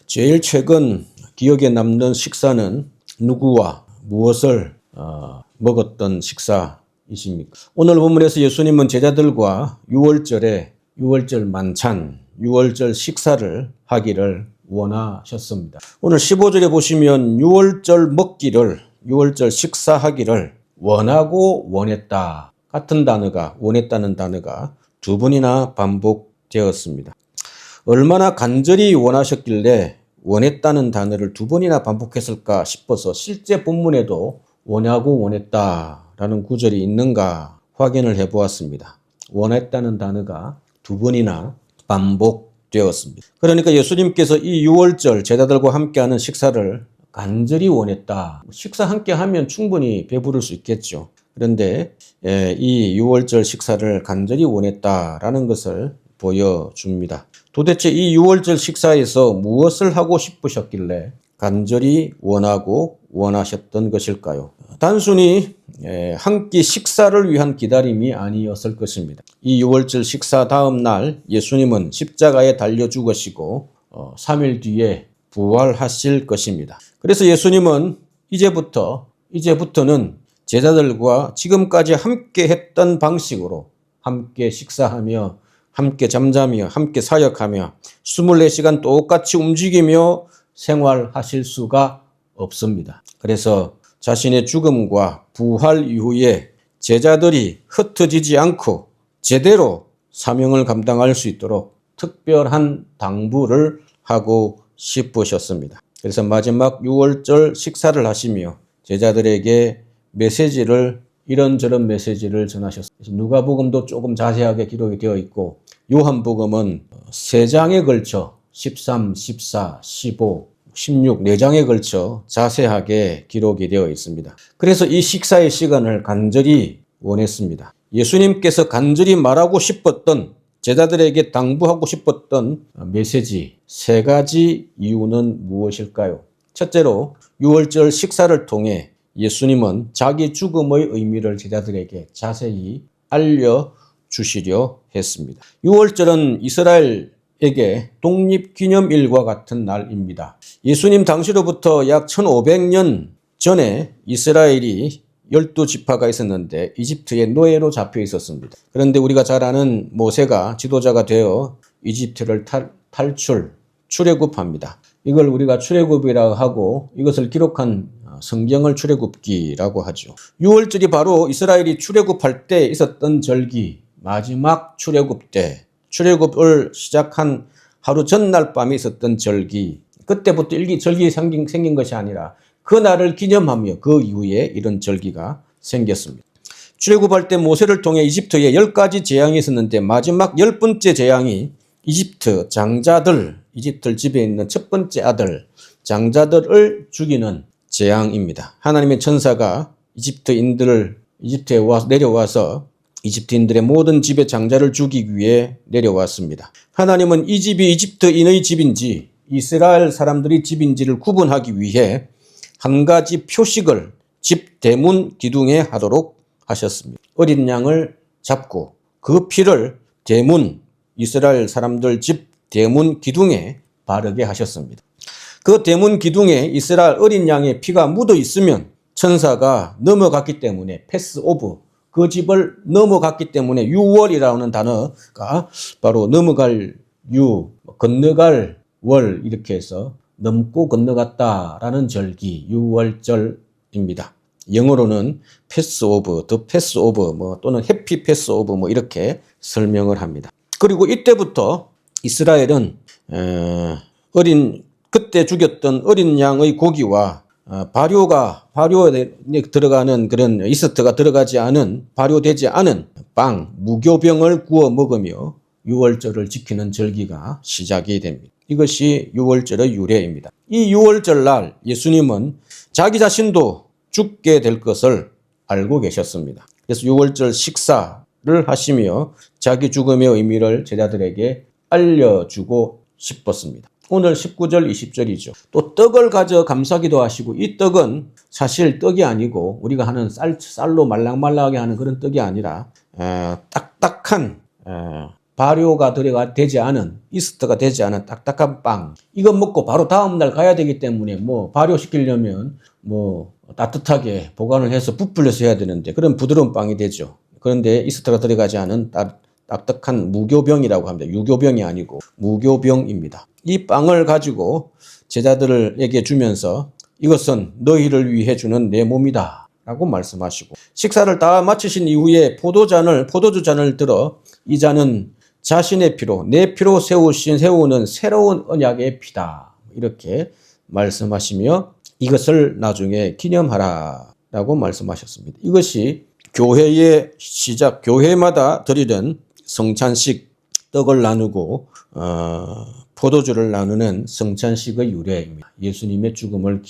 제일 최근 기억에 남는 식사는 누구와 무엇을 먹었던 식사이십니까? 오늘 본문에서 예수님은 제자들과 6월절 만찬, 6월절 식사를 하기를 원하셨습니다. 오늘 15절에 보시면 6월절 식사하기를 원하고 원했다. 같은 단어가, 원했다는 단어가 두 번이나 반복되었습니다. 얼마나 간절히 원하셨길래 원했다는 단어를 두 번이나 반복했을까 싶어서 실제 본문에도 원하고 원했다라는 구절이 있는가 확인을 해보았습니다. 원했다는 단어가 두 번이나 반복되었습니다. 그러니까 예수님께서 이 6월절 제자들과 함께하는 식사를 간절히 원했다. 식사 함께 하면 충분히 배부를 수 있겠죠. 그런데 이 6월절 식사를 간절히 원했다라는 것을 보여줍니다. 도대체 이 6월절 식사에서 무엇을 하고 싶으셨길래 간절히 원하고 원하셨던 것일까요? 단순히 한 끼 식사를 위한 기다림이 아니었을 것입니다. 이 6월절 식사 다음 날 예수님은 십자가에 달려 죽으시고 3일 뒤에 부활하실 것입니다. 그래서 예수님은 이제부터는 제자들과 지금까지 함께 했던 방식으로 함께 식사하며 함께 잠자며 함께 사역하며 24시간 똑같이 움직이며 생활하실 수가 없습니다. 그래서 자신의 죽음과 부활 이후에 제자들이 흩어지지 않고 제대로 사명을 감당할 수 있도록 특별한 당부를 하고 싶으셨습니다. 그래서 마지막 6월절 식사를 하시며 제자들에게 이런저런 메시지를 전하셨습니다. 누가복음도 조금 자세하게 기록이 되어 있고 요한복음은 3장에 걸쳐 13, 14, 15, 16, 4장에 걸쳐 자세하게 기록이 되어 있습니다. 그래서 이 식사의 시간을 간절히 원했습니다. 예수님께서 간절히 말하고 싶었던 제자들에게 당부하고 싶었던 메시지 3가지 이유는 무엇일까요? 첫째로 6월절 식사를 통해 예수님은 자기 죽음의 의미를 제자들에게 자세히 알려주시려 했습니다. 6월절은 이스라엘에게 독립기념일과 같은 날입니다. 예수님 당시로부터 약 1500년 전에 이스라엘이 12지파가 있었는데 이집트의 노예로 잡혀 있었습니다. 그런데 우리가 잘 아는 모세가 지도자가 되어 이집트를 출애굽합니다. 이걸 우리가 출애굽이라고 하고 이것을 기록한 성경을 출애굽기라고 하죠. 6월절이 바로 이스라엘이 출애굽할 때 있었던 절기, 마지막 출애굽 때 출애굽을 시작한 하루 전날 밤에 있었던 절기, 그때부터 절기 생긴 것이 아니라 그 날을 기념하며 그 이후에 이런 절기가 생겼습니다. 출애굽할 때 모세를 통해 이집트에 10가지 재앙이 있었는데 마지막 10번째 재앙이 이집트 집에 있는 첫 번째 아들 장자들을 죽이는 재앙입니다. 하나님의 천사가 이집트에 내려와서 이집트인들의 모든 집의 장자를 죽이기 위해 내려왔습니다. 하나님은 이 집이 이집트인의 집인지 이스라엘 사람들의 집인지를 구분하기 위해 한 가지 표식을 집 대문 기둥에 하도록 하셨습니다. 어린 양을 잡고 그 피를 이스라엘 사람들 집 대문 기둥에 바르게 하셨습니다. 그 대문 기둥에 이스라엘 어린 양의 피가 묻어 있으면 천사가 넘어갔기 때문에 패스오브, 그 집을 넘어갔기 때문에 6월이라는 단어가 바로 건너갈 월 이렇게 해서 넘고 건너갔다라는 절기 6월절입니다. 영어로는 패스오브, 더 패스오브 또는 해피 패스오브 이렇게 설명을 합니다. 그리고 이때부터 이스라엘은 그때 죽였던 어린 양의 고기와 발효에 들어가는 그런 이스트가 들어가지 않은 발효되지 않은 빵, 무교병을 구워 먹으며 6월절을 지키는 절기가 시작이 됩니다. 이것이 6월절의 유래입니다. 이 6월절 날 예수님은 자기 자신도 죽게 될 것을 알고 계셨습니다. 그래서 6월절 식사를 하시며 자기 죽음의 의미를 제자들에게 알려주고 싶었습니다. 오늘 19절, 20절이죠. 또 떡을 가져 감사기도 하시고 이 떡은 사실 떡이 아니고 우리가 하는 쌀로 말랑말랑하게 하는 그런 떡이 아니라 딱딱한 발효가 되지 않은, 이스트가 되지 않은 딱딱한 빵. 이거 먹고 바로 다음날 가야 되기 때문에 뭐 발효시키려면 뭐 따뜻하게 보관을 해서 부풀려서 해야 되는데 그런 부드러운 빵이 되죠. 그런데 이스트가 들어가지 않은 딱딱한 무교병이라고 합니다. 유교병이 아니고 무교병입니다. 이 빵을 가지고 제자들에게 주면서 이것은 너희를 위해 주는 내 몸이다 라고 말씀하시고, 식사를 다 마치신 이후에 포도주 잔을 들어 이 잔은 자신의 피로, 내 피로 세우는 새로운 언약의 피다 이렇게 말씀하시며 이것을 나중에 기념하라 라고 말씀하셨습니다. 이것이 교회의 시작, 교회마다 드리는 성찬식, 떡을 나누고 포도주를 나누는 성찬식의 유래입니다. 예수님의 죽음을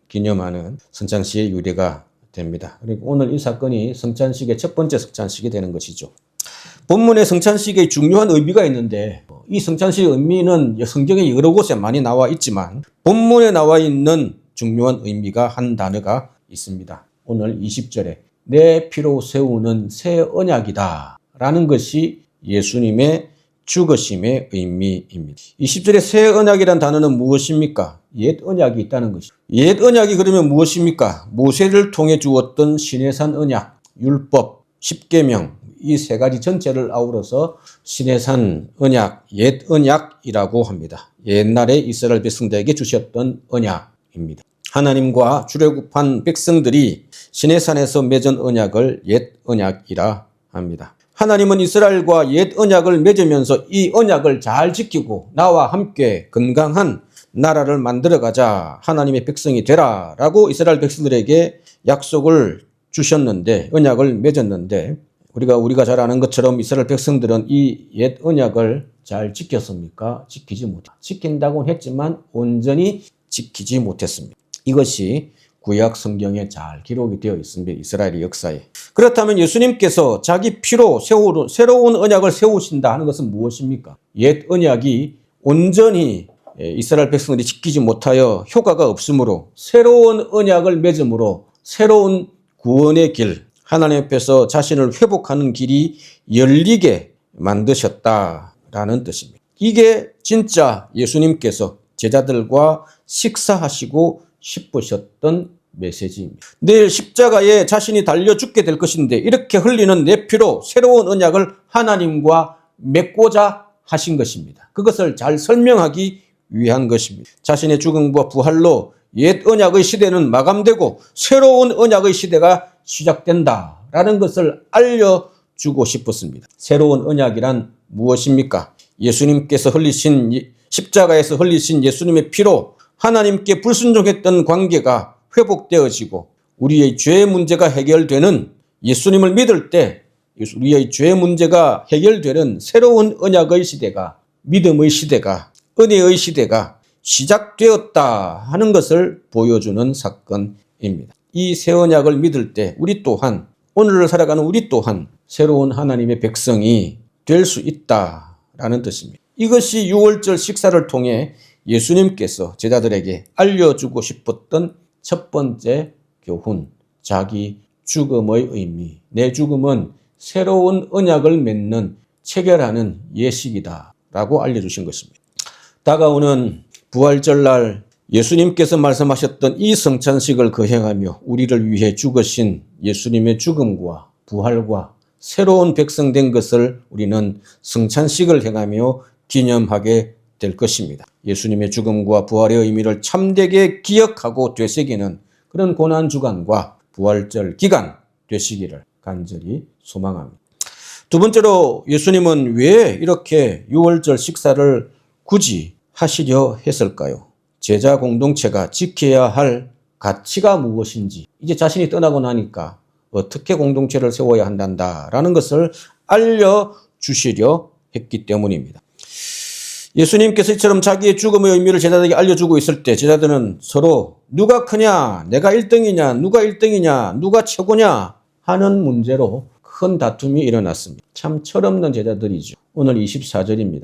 기념하는 성찬식의 유래가 됩니다. 그리고 오늘 이 사건이 성찬식의 첫 번째 성찬식이 되는 것이죠. 본문의 성찬식의 중요한 의미가 있는데 이 성찬식의 의미는 성경에 여러 곳에 많이 나와 있지만 본문에 나와 있는 중요한 의미가 한 단어가 있습니다. 오늘 20절에 내 피로 세우는 새 언약이다 라는 것이 예수님의 죽으심의 의미입니다. 20절에 새 언약이란 단어는 무엇입니까? 옛 언약이 있다는 것이죠. 옛 언약이 그러면 무엇입니까? 모세를 통해 주었던 시내산 언약, 율법, 십계명 이 세 가지 전체를 아우러서 시내산 언약, 옛 언약이라고 합니다. 옛날에 이스라엘 백성들에게 주셨던 언약입니다. 하나님과 출애굽한 백성들이 시내산에서 맺은 언약을 옛 언약이라 합니다. 하나님은 이스라엘과 옛 언약을 맺으면서 이 언약을 잘 지키고 나와 함께 건강한 나라를 만들어가자, 하나님의 백성이 되라 라고 이스라엘 백성들에게 약속을 주셨는데, 언약을 맺었는데 우리가 잘 아는 것처럼 이스라엘 백성들은 이 옛 언약을 잘 지켰습니까? 지키지 못했습니다. 지킨다고는 했지만 온전히 지키지 못했습니다. 이것이 구약 성경에 잘 기록이 되어 있습니다. 이스라엘의 역사에. 그렇다면 예수님께서 자기 피로 새로운 언약을 세우신다 하는 것은 무엇입니까? 옛 언약이 온전히 이스라엘 백성들이 지키지 못하여 효과가 없으므로 새로운 언약을 맺음으로 새로운 구원의 길, 하나님 앞에서 자신을 회복하는 길이 열리게 만드셨다라는 뜻입니다. 이게 진짜 예수님께서 제자들과 식사하시고 싶으셨던 메시지입니다. 내일 십자가에 자신이 달려 죽게 될 것인데 이렇게 흘리는 내 피로 새로운 언약을 하나님과 맺고자 하신 것입니다. 그것을 잘 설명하기 위한 것입니다. 자신의 죽음과 부활로 옛 언약의 시대는 마감되고 새로운 언약의 시대가 시작된다라는 것을 알려주고 싶었습니다. 새로운 언약이란 무엇입니까? 예수님께서 십자가에서 흘리신 예수님의 피로 하나님께 불순종했던 관계가 회복되어지고 우리의 죄 문제가 해결되는, 예수님을 믿을 때 우리의 죄 문제가 해결되는 새로운 언약의 시대가, 믿음의 시대가, 은혜의 시대가 시작되었다 하는 것을 보여주는 사건입니다. 이 새 언약을 믿을 때 우리 또한, 오늘을 살아가는 우리 또한 새로운 하나님의 백성이 될 수 있다라는 뜻입니다. 이것이 유월절 식사를 통해 예수님께서 제자들에게 알려주고 싶었던 첫 번째 교훈, 자기 죽음의 의미. 내 죽음은 새로운 언약을 맺는 체결하는 예식이다 라고 알려주신 것입니다. 다가오는 부활절날 예수님께서 말씀하셨던 이 성찬식을 거행하며 우리를 위해 죽으신 예수님의 죽음과 부활과 새로운 백성 된 것을 우리는 성찬식을 행하며 기념하게 될 것입니다. 예수님의 죽음과 부활의 의미를 참되게 기억하고 되새기는 그런 고난주간과 부활절 기간 되시기를 간절히 소망합니다. 두 번째로 예수님은 왜 이렇게 유월절 식사를 굳이 하시려 했을까요? 제자 공동체가 지켜야 할 가치가 무엇인지, 이제 자신이 떠나고 나니까 어떻게 공동체를 세워야 한단다라는 것을 알려주시려 했기 때문입니다. 예수님께서 이처럼 자기의 죽음의 의미를 제자들에게 알려주고 있을 때 제자들은 서로 누가 크냐, 내가 1등이냐, 누가 1등이냐, 누가 최고냐 하는 문제로 큰 다툼이 일어났습니다. 참 철없는 제자들이죠. 오늘 24절입니다.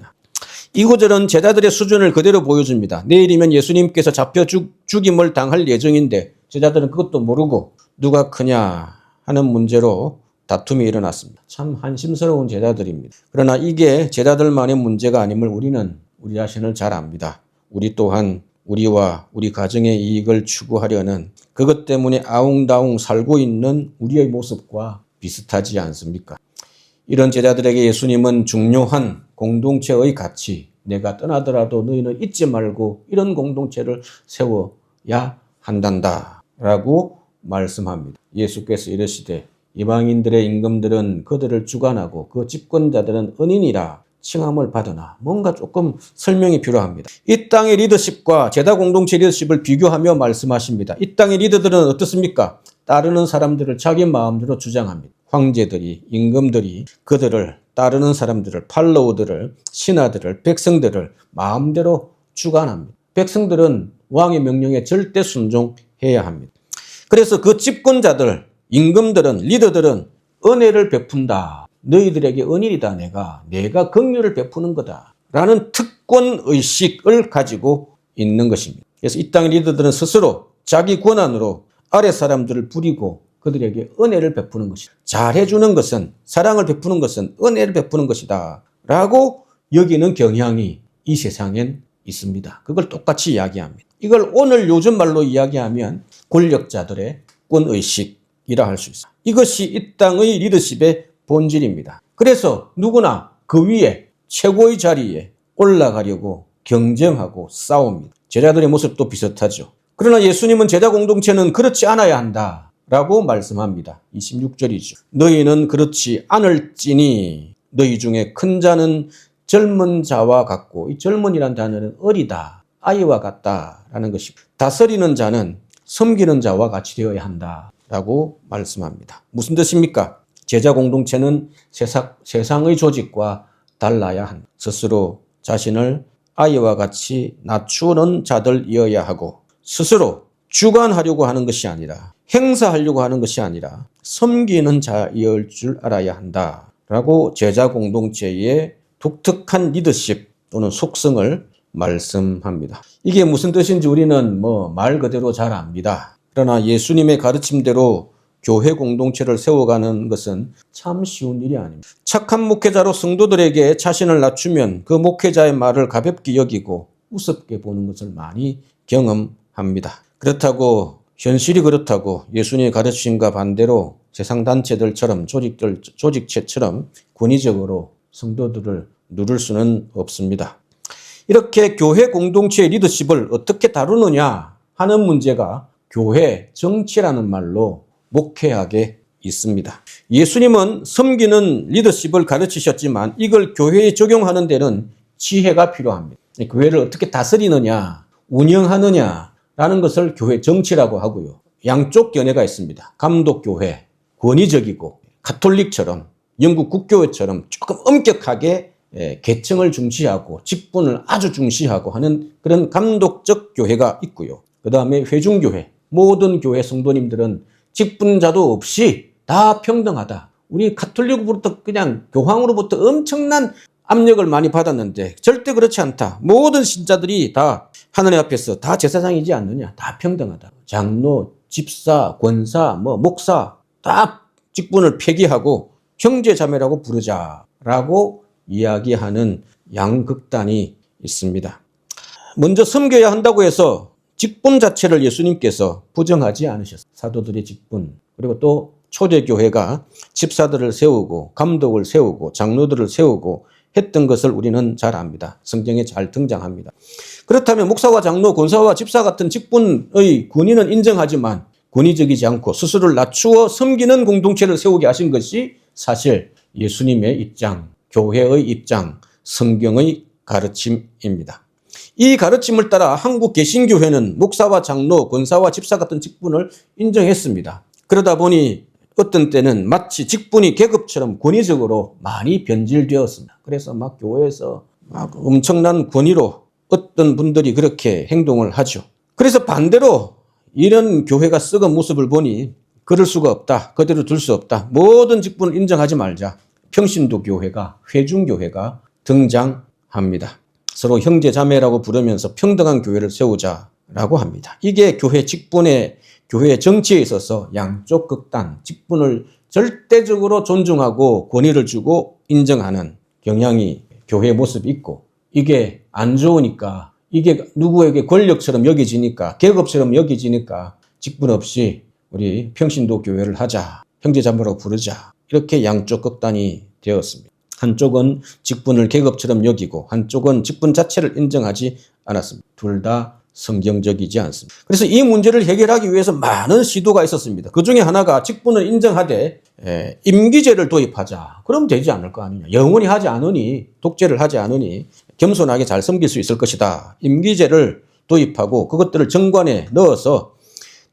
이 구절은 제자들의 수준을 그대로 보여줍니다. 내일이면 예수님께서 잡혀 죽임을 당할 예정인데 제자들은 그것도 모르고 누가 크냐 하는 문제로 다툼이 일어났습니다. 참 한심스러운 제자들입니다. 그러나 이게 제자들만의 문제가 아님을 우리는 우리 자신을 잘 압니다. 우리 또한 우리와 우리 가정의 이익을 추구하려는 그것 때문에 아웅다웅 살고 있는 우리의 모습과 비슷하지 않습니까? 이런 제자들에게 예수님은 중요한 공동체의 가치, 내가 떠나더라도 너희는 잊지 말고 이런 공동체를 세워야 한단다 라고 말씀합니다. 예수께서 이르시되 이방인들의 임금들은 그들을 주관하고 그 집권자들은 은인이라 칭함을 받으나 뭔가 조금 설명이 필요합니다. 이 땅의 리더십과 제자 공동체 리더십을 비교하며 말씀하십니다. 이 땅의 리더들은 어떻습니까? 따르는 사람들을 자기 마음대로 주장합니다. 황제들이, 임금들이 그들을 따르는 사람들을, 팔로우들을, 신하들을, 백성들을 마음대로 주관합니다. 백성들은 왕의 명령에 절대 순종해야 합니다. 그래서 그 집권자들, 임금들은, 리더들은 은혜를 베푼다. 너희들에게 은일이다. 내가 긍휼을 베푸는 거다. 라는 특권의식을 가지고 있는 것입니다. 그래서 이 땅의 리더들은 스스로 자기 권한으로 아래 사람들을 부리고 그들에게 은혜를 베푸는 것이다. 잘해주는 것은, 사랑을 베푸는 것은 은혜를 베푸는 것이다. 라고 여기는 경향이 이 세상엔 있습니다. 그걸 똑같이 이야기합니다. 이걸 오늘 요즘 말로 이야기하면 권력자들의 권의식이라 할 수 있습니다. 이것이 이 땅의 리더십의 본질입니다. 그래서 누구나 그 위에 최고의 자리에 올라가려고 경쟁하고 싸웁니다. 제자들의 모습도 비슷하죠. 그러나 예수님은 제자 공동체는 그렇지 않아야 한다 라고 말씀합니다. 26절이죠. 너희는 그렇지 않을지니 너희 중에 큰 자는 젊은 자와 같고, 이 젊은이란 단어는 어리다, 아이와 같다라는 것이고, 다스리는 자는 섬기는 자와 같이 되어야 한다라고 말씀합니다. 무슨 뜻입니까? 제자 공동체는 세상의 조직과 달라야 한다. 스스로 자신을 아이와 같이 낮추는 자들이어야 하고, 스스로 주관하려고 하는 것이 아니라, 행사하려고 하는 것이 아니라 섬기는 자이을 줄 알아야 한다라고 제자 공동체의 독특한 리더십 또는 속성을 말씀합니다. 이게 무슨 뜻인지 우리는 말 그대로 잘 압니다. 그러나 예수님의 가르침대로 교회 공동체를 세워가는 것은 참 쉬운 일이 아닙니다. 착한 목회자로 성도들에게 자신을 낮추면 그 목회자의 말을 가볍게 여기고 우습게 보는 것을 많이 경험합니다. 현실이 그렇다고 예수님의 가르침과 반대로 세상 단체들처럼 조직체처럼 권위적으로 성도들을 누를 수는 없습니다. 이렇게 교회 공동체의 리더십을 어떻게 다루느냐 하는 문제가 교회 정치라는 말로 목회학에 있습니다. 예수님은 섬기는 리더십을 가르치셨지만 이걸 교회에 적용하는 데는 지혜가 필요합니다. 교회를 어떻게 다스리느냐, 운영하느냐라는 것을 교회 정치라고 하고요. 양쪽 견해가 있습니다. 감독교회, 권위적이고 가톨릭처럼, 영국 국교회처럼 조금 엄격하게 계층을 중시하고 직분을 아주 중시하고 하는 그런 감독적 교회가 있고요. 그 다음에 회중교회, 모든 교회 성도님들은 직분자도 없이 다 평등하다. 우리 가톨릭으로부터 그냥 교황으로부터 엄청난 압력을 많이 받았는데 절대 그렇지 않다. 모든 신자들이 다 하느님 앞에서 다 제사장이지 않느냐. 다 평등하다. 장로, 집사, 권사, 목사 다 직분을 폐기하고 형제자매라고 부르자라고 이야기하는 양극단이 있습니다. 먼저 섬겨야 한다고 해서 직분 자체를 예수님께서 부정하지 않으셨어요. 사도들의 직분, 그리고 또 초대교회가 집사들을 세우고 감독을 세우고 장로들을 세우고 했던 것을 우리는 잘 압니다. 성경에 잘 등장합니다. 그렇다면 목사와 장로, 권사와 집사 같은 직분의 권위는 인정하지만 권위적이지 않고 스스로를 낮추어 섬기는 공동체를 세우게 하신 것이 사실 예수님의 입장, 교회의 입장, 성경의 가르침입니다. 이 가르침을 따라 한국 개신교회는 목사와 장로, 권사와 집사 같은 직분을 인정했습니다. 그러다 보니 어떤 때는 마치 직분이 계급처럼 권위적으로 많이 변질되었습니다. 그래서 막 교회에서 막 엄청난 권위로 어떤 분들이 그렇게 행동을 하죠. 그래서 반대로 이런 교회가 썩은 모습을 보니 그럴 수가 없다. 그대로 둘 수 없다. 모든 직분을 인정하지 말자. 평신도 교회가, 회중교회가 등장합니다. 서로 형제자매라고 부르면서 평등한 교회를 세우자라고 합니다. 이게 교회 직분의 교회 정치에 있어서 양쪽 극단, 직분을 절대적으로 존중하고 권위를 주고 인정하는 경향이 교회의 모습이 있고, 이게 안 좋으니까, 이게 누구에게 권력처럼 여겨지니까, 계급처럼 여겨지니까 직분 없이 우리 평신도 교회를 하자, 형제자매라고 부르자, 이렇게 양쪽 극단이 되었습니다. 한쪽은 직분을 계급처럼 여기고 한쪽은 직분 자체를 인정하지 않았습니다. 둘 다 성경적이지 않습니다. 그래서 이 문제를 해결하기 위해서 많은 시도가 있었습니다. 그 중에 하나가 직분을 인정하되 임기제를 도입하자. 그럼 되지 않을 거 아니냐. 영원히 하지 않으니, 독재를 하지 않으니 겸손하게 잘 섬길 수 있을 것이다. 임기제를 도입하고 그것들을 정관에 넣어서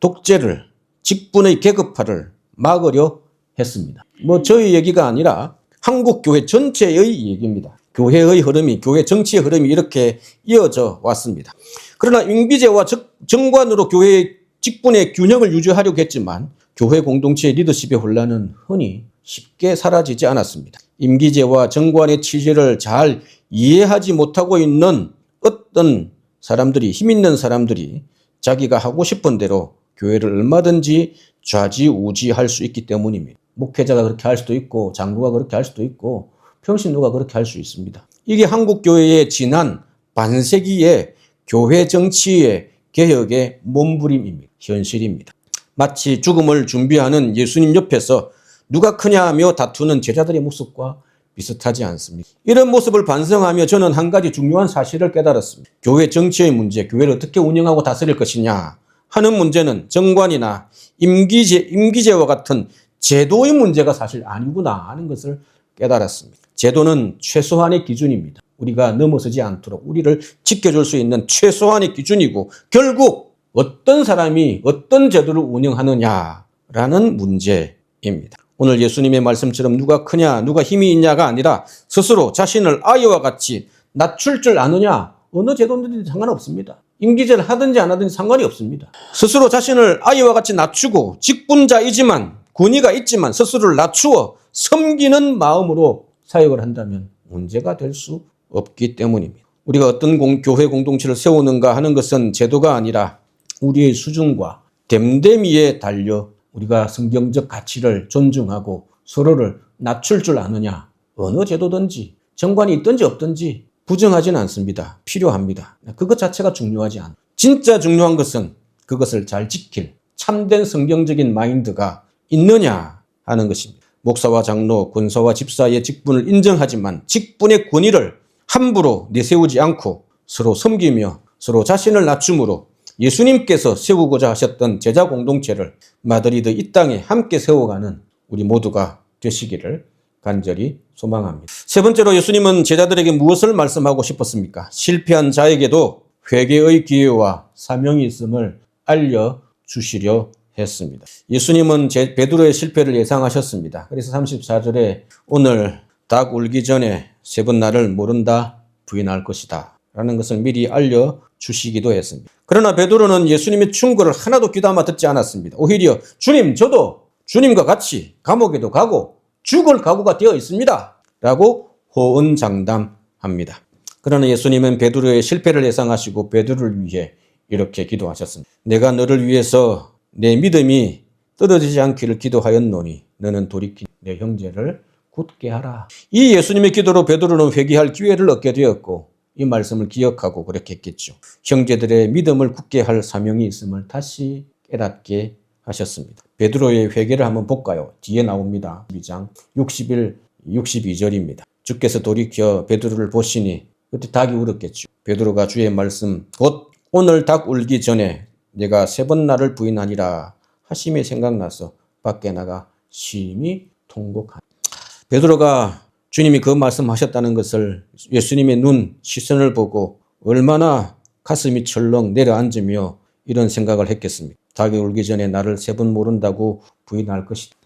독재를, 직분의 계급화를 막으려 했습니다. 뭐 저희 얘기가 아니라 한국 교회 전체의 얘기입니다. 교회의 흐름이, 교회 정치의 흐름이 이렇게 이어져 왔습니다. 그러나 임기제와 정관으로 교회의 직분의 균형을 유지하려고 했지만 교회 공동체의 리더십의 혼란은 흔히 쉽게 사라지지 않았습니다. 임기제와 정관의 취지를 잘 이해하지 못하고 있는 어떤 사람들이, 힘 있는 사람들이 자기가 하고 싶은 대로 교회를 얼마든지 좌지우지할 수 있기 때문입니다. 목회자가 그렇게 할 수도 있고 장로가 그렇게 할 수도 있고 평신도가 그렇게 할 수 있습니다. 이게 한국 교회의 지난 반세기의 교회 정치의 개혁의 몸부림입니다. 현실입니다. 마치 죽음을 준비하는 예수님 옆에서 누가 크냐며 다투는 제자들의 모습과 비슷하지 않습니다. 이런 모습을 반성하며 저는 한 가지 중요한 사실을 깨달았습니다. 교회 정치의 문제, 교회를 어떻게 운영하고 다스릴 것이냐 하는 문제는 정관이나 임기제와 같은 제도의 문제가 사실 아니구나 하는 것을 깨달았습니다. 제도는 최소한의 기준입니다. 우리가 넘어서지 않도록 우리를 지켜줄 수 있는 최소한의 기준이고 결국 어떤 사람이 어떤 제도를 운영하느냐라는 문제입니다. 오늘 예수님의 말씀처럼 누가 크냐, 누가 힘이 있냐가 아니라 스스로 자신을 아이와 같이 낮출 줄 아느냐, 어느 제도든지 상관없습니다. 임기제를 하든지 안 하든지 상관이 없습니다. 스스로 자신을 아이와 같이 낮추고 직분자이지만 권위가 있지만 스스로를 낮추어 섬기는 마음으로 사역을 한다면 문제가 될 수 없기 때문입니다. 우리가 어떤 교회 공동체를 세우는가 하는 것은 제도가 아니라 우리의 수준과 됨됨이에 달려 우리가 성경적 가치를 존중하고 서로를 낮출 줄 아느냐. 어느 제도든지 정관이 있든지 없든지 부정하지는 않습니다. 필요합니다. 그것 자체가 중요하지 않아요. 진짜 중요한 것은 그것을 잘 지킬 참된 성경적인 마인드가 있느냐 하는 것입니다. 목사와 장로, 권사와 집사의 직분을 인정하지만 직분의 권위를 함부로 내세우지 않고 서로 섬기며 서로 자신을 낮춤으로 예수님께서 세우고자 하셨던 제자 공동체를 마드리드 이 땅에 함께 세워가는 우리 모두가 되시기를 간절히 소망합니다. 세 번째로 예수님은 제자들에게 무엇을 말씀하고 싶었습니까? 실패한 자에게도 회개의 기회와 사명이 있음을 알려주시려 했습니다. 예수님은 베드로의 실패를 예상하셨습니다. 그래서 34절에 오늘 닭 울기 전에 세 번 나를 모른다 부인할 것이다 라는 것을 미리 알려주시기도 했습니다. 그러나 베드로는 예수님의 충고를 하나도 귀담아 듣지 않았습니다. 오히려 주님, 저도 주님과 같이 감옥에도 가고 죽을 각오가 되어 있습니다 라고 호언장담합니다. 그러나 예수님은 베드로의 실패를 예상하시고 베드로를 위해 이렇게 기도하셨습니다. 내가 너를 위해서 내 믿음이 떨어지지 않기를 기도하였노니 너는 돌이킨 내 형제를 굳게 하라. 이 예수님의 기도로 베드로는 회개할 기회를 얻게 되었고 이 말씀을 기억하고 그렇게 했겠죠. 형제들의 믿음을 굳게 할 사명이 있음을 다시 깨닫게 하셨습니다. 베드로의 회개를 한번 볼까요? 뒤에 나옵니다. 12장 61, 62절입니다. 주께서 돌이켜 베드로를 보시니 그때 닭이 울었겠죠. 베드로가 주의 말씀 곧 오늘 닭 울기 전에 내가 세 번 나를 부인하니라 하심이 생각나서 밖에 나가 심히 통곡하니. 베드로가 주님이 그 말씀하셨다는 것을 예수님의 눈, 시선을 보고 얼마나 가슴이 철렁 내려앉으며 이런 생각을 했겠습니까? 닭이 울기 전에 나를 세 번 모른다고 부인할 것이다.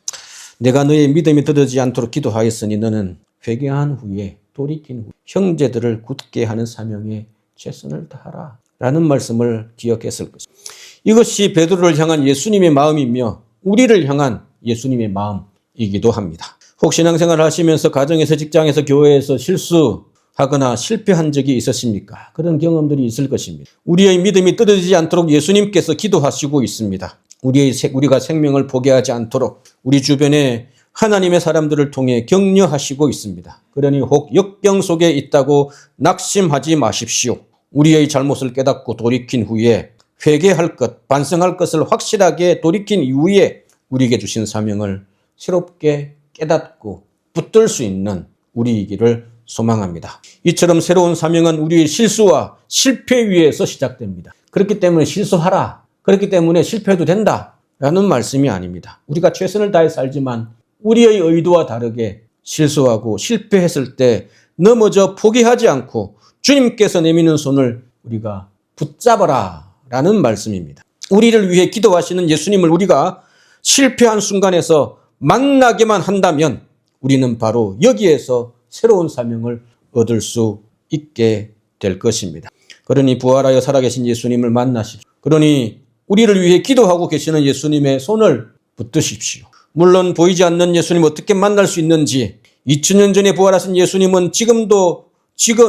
내가 너의 믿음이 떨어지지 않도록 기도하였으니 너는 회개한 후에 돌이킨 후 형제들을 굳게 하는 사명에 최선을 다하라 라는 말씀을 기억했을 것입니다. 이것이 베드로를 향한 예수님의 마음이며 우리를 향한 예수님의 마음이기도 합니다. 혹 신앙생활을 하시면서 가정에서 직장에서 교회에서 실수하거나 실패한 적이 있으십니까? 그런 경험들이 있을 것입니다. 우리의 믿음이 떨어지지 않도록 예수님께서 기도하시고 있습니다. 우리가 생명을 포기하지 않도록 우리 주변에 하나님의 사람들을 통해 격려하시고 있습니다. 그러니 혹 역병 속에 있다고 낙심하지 마십시오. 우리의 잘못을 깨닫고 돌이킨 후에 회개할 것, 반성할 것을 확실하게 돌이킨 이후에 우리에게 주신 사명을 새롭게 깨닫고 붙들 수 있는 우리이기를 소망합니다. 이처럼 새로운 사명은 우리의 실수와 실패 위에서 시작됩니다. 그렇기 때문에 실수하라. 그렇기 때문에 실패해도 된다. 라는 말씀이 아닙니다. 우리가 최선을 다해 살지만 우리의 의도와 다르게 실수하고 실패했을 때 넘어져 포기하지 않고 주님께서 내미는 손을 우리가 붙잡아라 라는 말씀입니다. 우리를 위해 기도하시는 예수님을 우리가 실패한 순간에서 만나게만 한다면 우리는 바로 여기에서 새로운 사명을 얻을 수 있게 될 것입니다. 그러니 부활하여 살아계신 예수님을 만나십시오. 그러니 우리를 위해 기도하고 계시는 예수님의 손을 붙드십시오. 물론 보이지 않는 예수님 어떻게 만날 수 있는지, 2000년 전에 부활하신 예수님은 지금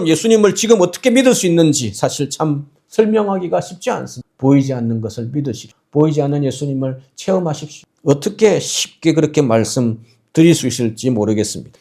예수님을 지금 어떻게 믿을 수 있는지 사실 참 설명하기가 쉽지 않습니다. 보이지 않는 것을 믿으십시오. 보이지 않는 예수님을 체험하십시오. 어떻게 쉽게 그렇게 말씀드릴 수 있을지 모르겠습니다.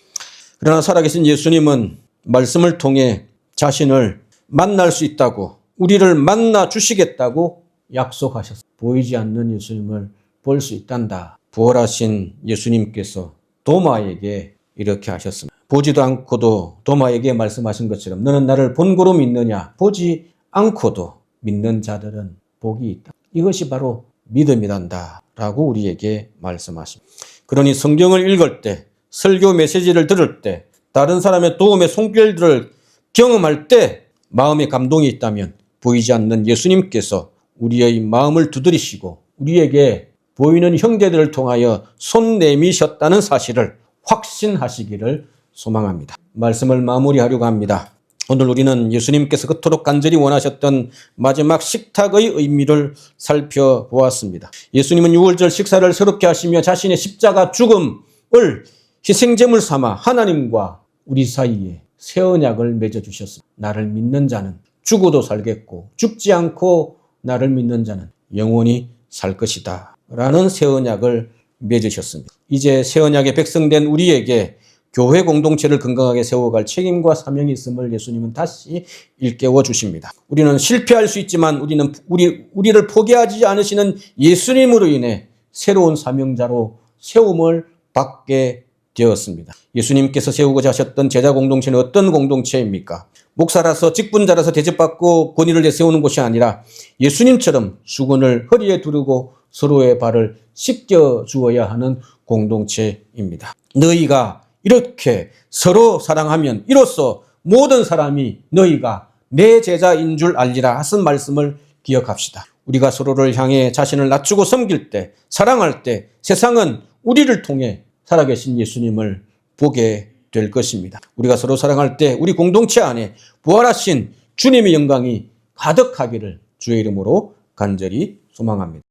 그러나 살아계신 예수님은 말씀을 통해 자신을 만날 수 있다고, 우리를 만나 주시겠다고 약속하셨습니다. 보이지 않는 예수님을 볼 수 있단다. 부활하신 예수님께서 도마에게 이렇게 하셨습니다. 보지도 않고도 도마에게 말씀하신 것처럼 너는 나를 본고로 믿느냐? 보지 않고도 믿는 자들은 복이 있다. 이것이 바로 믿음이란다 라고 우리에게 말씀하십니다. 그러니 성경을 읽을 때, 설교 메시지를 들을 때, 다른 사람의 도움의 손길들을 경험할 때 마음에 감동이 있다면 보이지 않는 예수님께서 우리의 마음을 두드리시고 우리에게 보이는 형제들을 통하여 손 내미셨다는 사실을 확신하시기를 소망합니다. 말씀을 마무리하려고 합니다. 오늘 우리는 예수님께서 그토록 간절히 원하셨던 마지막 식탁의 의미를 살펴보았습니다. 예수님은 유월절 식사를 새롭게 하시며 자신의 십자가 죽음을 희생제물 삼아 하나님과 우리 사이에 새 언약을 맺어주셨습니다. 나를 믿는 자는 죽어도 살겠고 죽지 않고 나를 믿는 자는 영원히 살 것이다 라는 새 언약을 맺으셨습니다. 이제 새 언약의 백성된 우리에게 교회 공동체를 건강하게 세워갈 책임과 사명이 있음을 예수님은 다시 일깨워 주십니다. 우리는 실패할 수 있지만 우리를 포기하지 않으시는 예수님으로 인해 새로운 사명자로 세움을 받게 되었습니다. 예수님께서 세우고자 하셨던 제자 공동체는 어떤 공동체입니까? 목사라서 직분자라서 대접받고 권위를 내세우는 곳이 아니라 예수님처럼 수건을 허리에 두르고 서로의 발을 씻겨 주어야 하는 공동체입니다. 너희가 이렇게 서로 사랑하면 이로써 모든 사람이 너희가 내 제자인 줄 알리라 하신 말씀을 기억합시다. 우리가 서로를 향해 자신을 낮추고 섬길 때, 사랑할 때 세상은 우리를 통해 살아계신 예수님을 보게 될 것입니다. 우리가 서로 사랑할 때 우리 공동체 안에 부활하신 주님의 영광이 가득하기를 주의 이름으로 간절히 소망합니다.